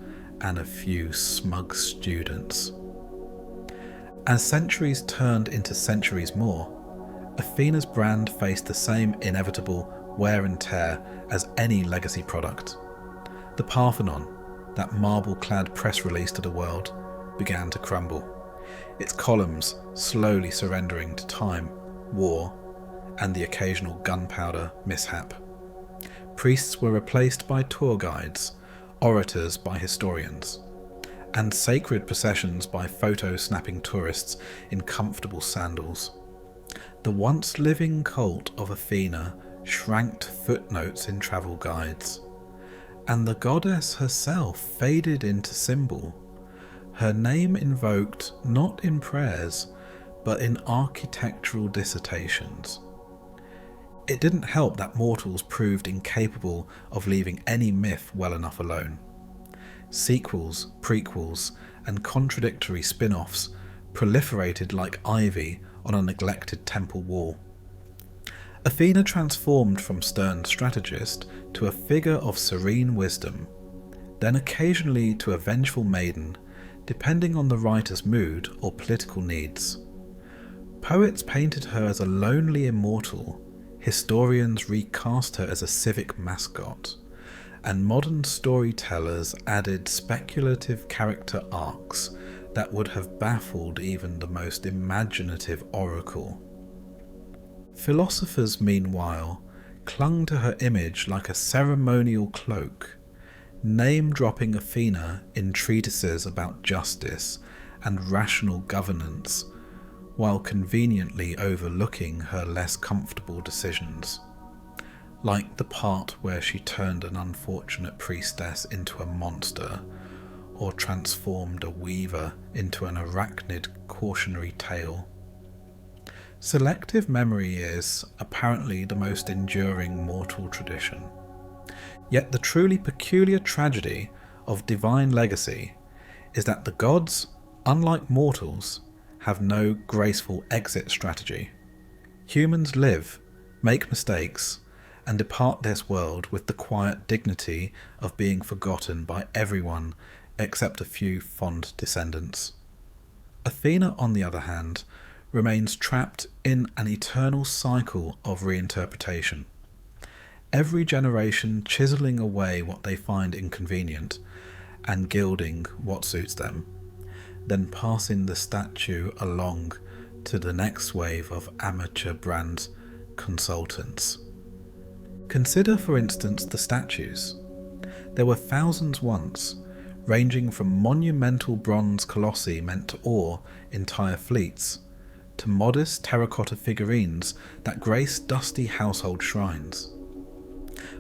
and a few smug students As centuries turned into centuries more, Athena's brand faced the same inevitable wear and tear as any legacy product. The Parthenon, that marble-clad press release to the world, began to crumble, its columns slowly surrendering to time, war, and the occasional gunpowder mishap. Priests were replaced by tour guides, orators by historians, and sacred processions by photo-snapping tourists in comfortable sandals. The once living cult of Athena shrank to footnotes in travel guides, and the goddess herself faded into symbol, her name invoked not in prayers, but in architectural dissertations. It didn't help that mortals proved incapable of leaving any myth well enough alone. Sequels, prequels, and contradictory spin-offs proliferated like ivy on a neglected temple wall. Athena transformed from stern strategist to a figure of serene wisdom, then occasionally to a vengeful maiden, depending on the writer's mood or political needs. Poets painted her as a lonely immortal, historians recast her as a civic mascot, and modern storytellers added speculative character arcs that would have baffled even the most imaginative oracle. Philosophers, meanwhile, clung to her image like a ceremonial cloak, name-dropping Athena in treatises about justice and rational governance, while conveniently overlooking her less comfortable decisions, like the part where she turned an unfortunate priestess into a monster, or transformed a weaver into an arachnid cautionary tale. Selective memory is, apparently, the most enduring mortal tradition. Yet the truly peculiar tragedy of divine legacy is that the gods, unlike mortals, have no graceful exit strategy. Humans live, make mistakes, and depart this world with the quiet dignity of being forgotten by everyone except a few fond descendants. Athena, on the other hand, remains trapped in an eternal cycle of reinterpretation. Every generation chiselling away what they find inconvenient and gilding what suits them, then passing the statue along to the next wave of amateur brand consultants. Consider, for instance, the statues. There were thousands once, ranging from monumental bronze colossi meant to awe entire fleets, to modest terracotta figurines that grace dusty household shrines.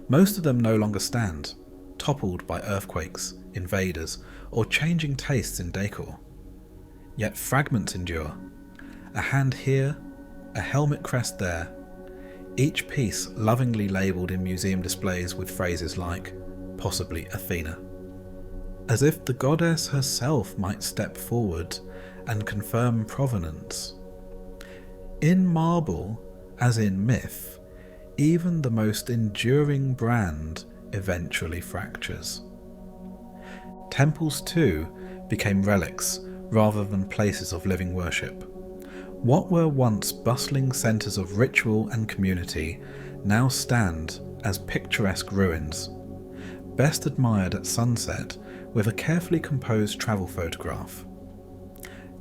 Most of them no longer stand, toppled by earthquakes, invaders, or changing tastes in decor. Yet fragments endure, a hand here, a helmet crest there, each piece lovingly labelled in museum displays with phrases like, possibly Athena. As if the goddess herself might step forward and confirm provenance. In marble, as in myth, even the most enduring brand eventually fractures. Temples, too, became relics rather than places of living worship. What were once bustling centres of ritual and community now stand as picturesque ruins, best admired at sunset with a carefully composed travel photograph.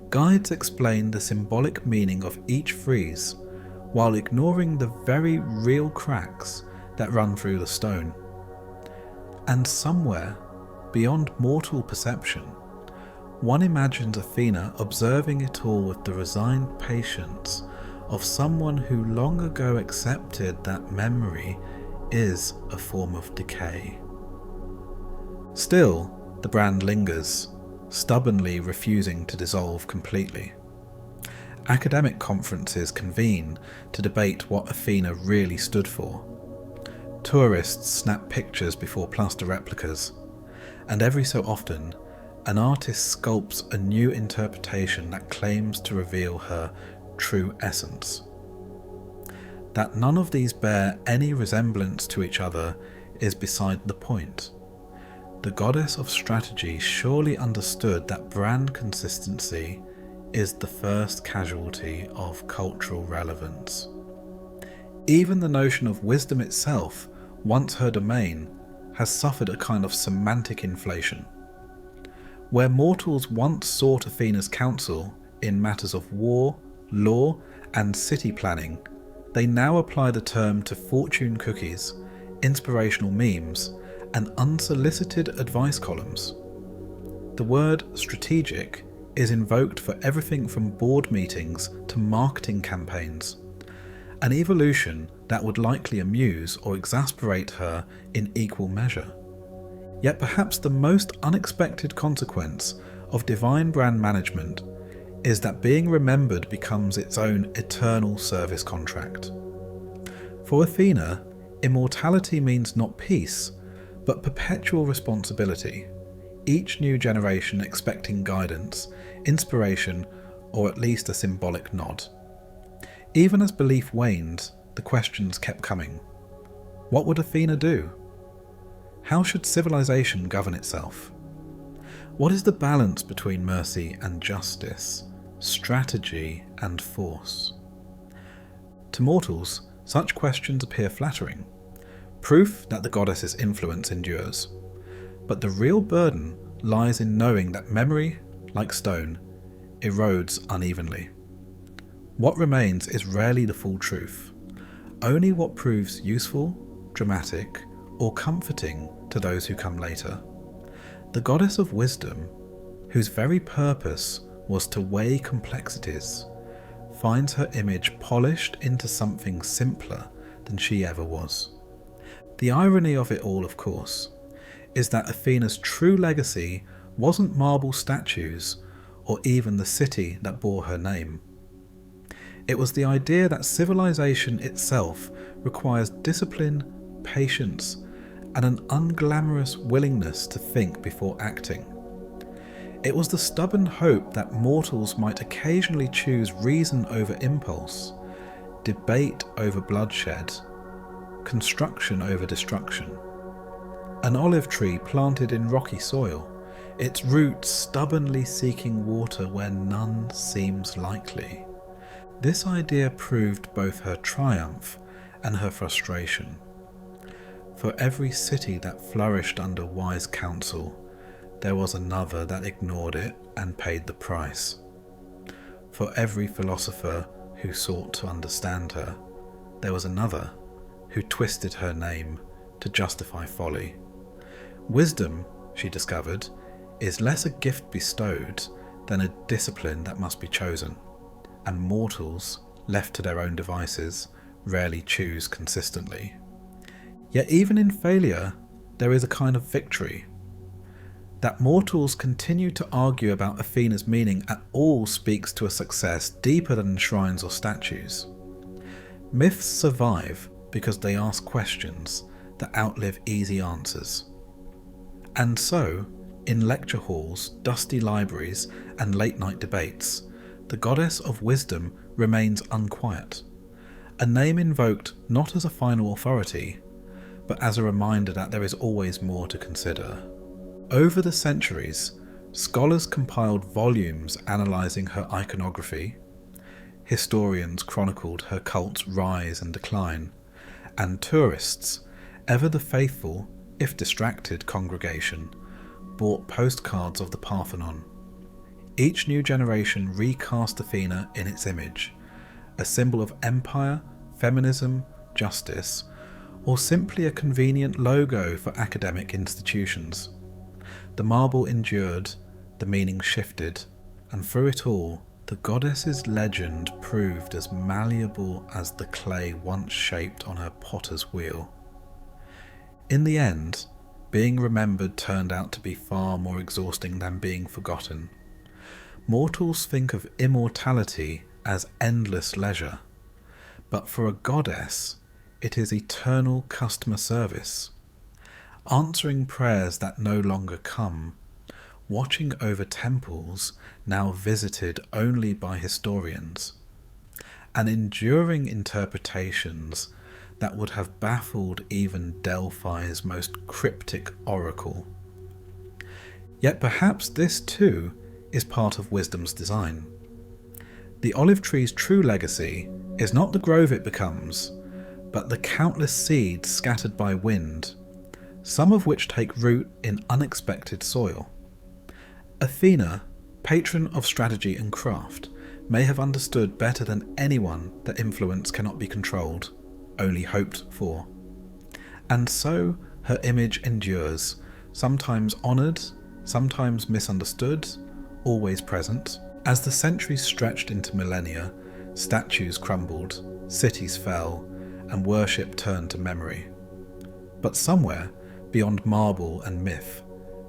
Guides explain the symbolic meaning of each frieze, while ignoring the very real cracks that run through the stone. And somewhere, beyond mortal perception, one imagines Athena observing it all with the resigned patience of someone who long ago accepted that memory is a form of decay. Still, the brand lingers, stubbornly refusing to dissolve completely. Academic conferences convene to debate what Athena really stood for. Tourists snap pictures before plaster replicas, and every so often, an artist sculpts a new interpretation that claims to reveal her true essence. That none of these bear any resemblance to each other is beside the point. The goddess of strategy surely understood that brand consistency is the first casualty of cultural relevance. Even the notion of wisdom itself, once her domain, has suffered a kind of semantic inflation. Where mortals once sought Athena's counsel in matters of war, law, and city planning, they now apply the term to fortune cookies, inspirational memes, and unsolicited advice columns. The word strategic is invoked for everything from board meetings to marketing campaigns, an evolution that would likely amuse or exasperate her in equal measure. Yet perhaps the most unexpected consequence of divine brand management is that being remembered becomes its own eternal service contract. For Athena, immortality means not peace, but perpetual responsibility, each new generation expecting guidance, inspiration, or at least a symbolic nod. Even as belief waned, the questions kept coming. What would Athena do? How should civilization govern itself? What is the balance between mercy and justice, strategy and force? To mortals, such questions appear flattering, proof that the goddess's influence endures. But the real burden lies in knowing that memory, like stone, erodes unevenly. What remains is rarely the full truth, only what proves useful, dramatic, or comforting to those who come later. The goddess of wisdom, whose very purpose was to weigh complexities, finds her image polished into something simpler than she ever was. The irony of it all, of course, is that Athena's true legacy wasn't marble statues or even the city that bore her name. It was the idea that civilization itself requires discipline, patience, and an unglamorous willingness to think before acting. It was the stubborn hope that mortals might occasionally choose reason over impulse, debate over bloodshed, construction over destruction. An olive tree planted in rocky soil, its roots stubbornly seeking water where none seems likely. This idea proved both her triumph and her frustration. For every city that flourished under wise counsel, there was another that ignored it and paid the price. For every philosopher who sought to understand her, there was another who twisted her name to justify folly. Wisdom, she discovered, is less a gift bestowed than a discipline that must be chosen, and mortals, left to their own devices, rarely choose consistently. Yet even in failure, there is a kind of victory. That mortals continue to argue about Athena's meaning at all speaks to a success deeper than shrines or statues. Myths survive because they ask questions that outlive easy answers. And so, in lecture halls, dusty libraries, and late-night debates, the goddess of wisdom remains unquiet, a name invoked not as a final authority, but as a reminder that there is always more to consider. Over the centuries, scholars compiled volumes analysing her iconography, historians chronicled her cult's rise and decline, and tourists, ever the faithful, if distracted, congregation, bought postcards of the Parthenon. Each new generation recast Athena in its image, a symbol of empire, feminism, justice, or simply a convenient logo for academic institutions. The marble endured, the meaning shifted, and through it all, the goddess's legend proved as malleable as the clay once shaped on her potter's wheel. In the end, being remembered turned out to be far more exhausting than being forgotten. Mortals think of immortality as endless leisure, but for a goddess, it is eternal customer service, answering prayers that no longer come, watching over temples now visited only by historians, and enduring interpretations that would have baffled even Delphi's most cryptic oracle. Yet perhaps this too is part of wisdom's design. The olive tree's true legacy is not the grove it becomes, but the countless seeds scattered by wind, some of which take root in unexpected soil. Athena, patron of strategy and craft, may have understood better than anyone that influence cannot be controlled, only hoped for. And so her image endures, sometimes honoured, sometimes misunderstood, always present. As the centuries stretched into millennia, statues crumbled, cities fell, and worship turned to memory. But somewhere, beyond marble and myth,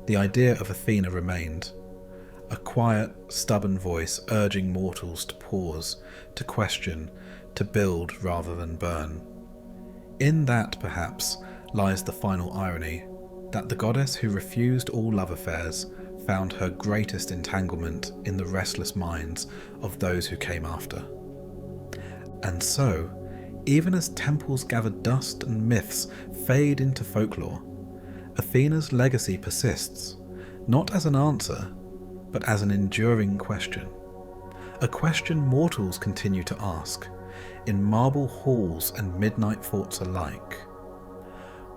the idea of Athena remained. A quiet, stubborn voice urging mortals to pause, to question, to build rather than burn. In that, perhaps, lies the final irony, that the goddess who refused all love affairs found her greatest entanglement in the restless minds of those who came after. And so, even as temples gather dust and myths fade into folklore, Athena's legacy persists, not as an answer, but as an enduring question. A question mortals continue to ask, in marble halls and midnight forts alike.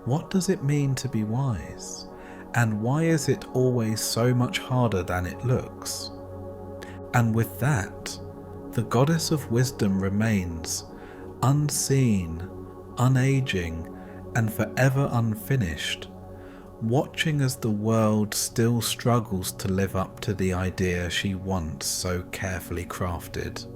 What does it mean to be wise? And why is it always so much harder than it looks? And with that, the goddess of wisdom remains, unseen, unaging, and forever unfinished, watching as the world still struggles to live up to the idea she once so carefully crafted.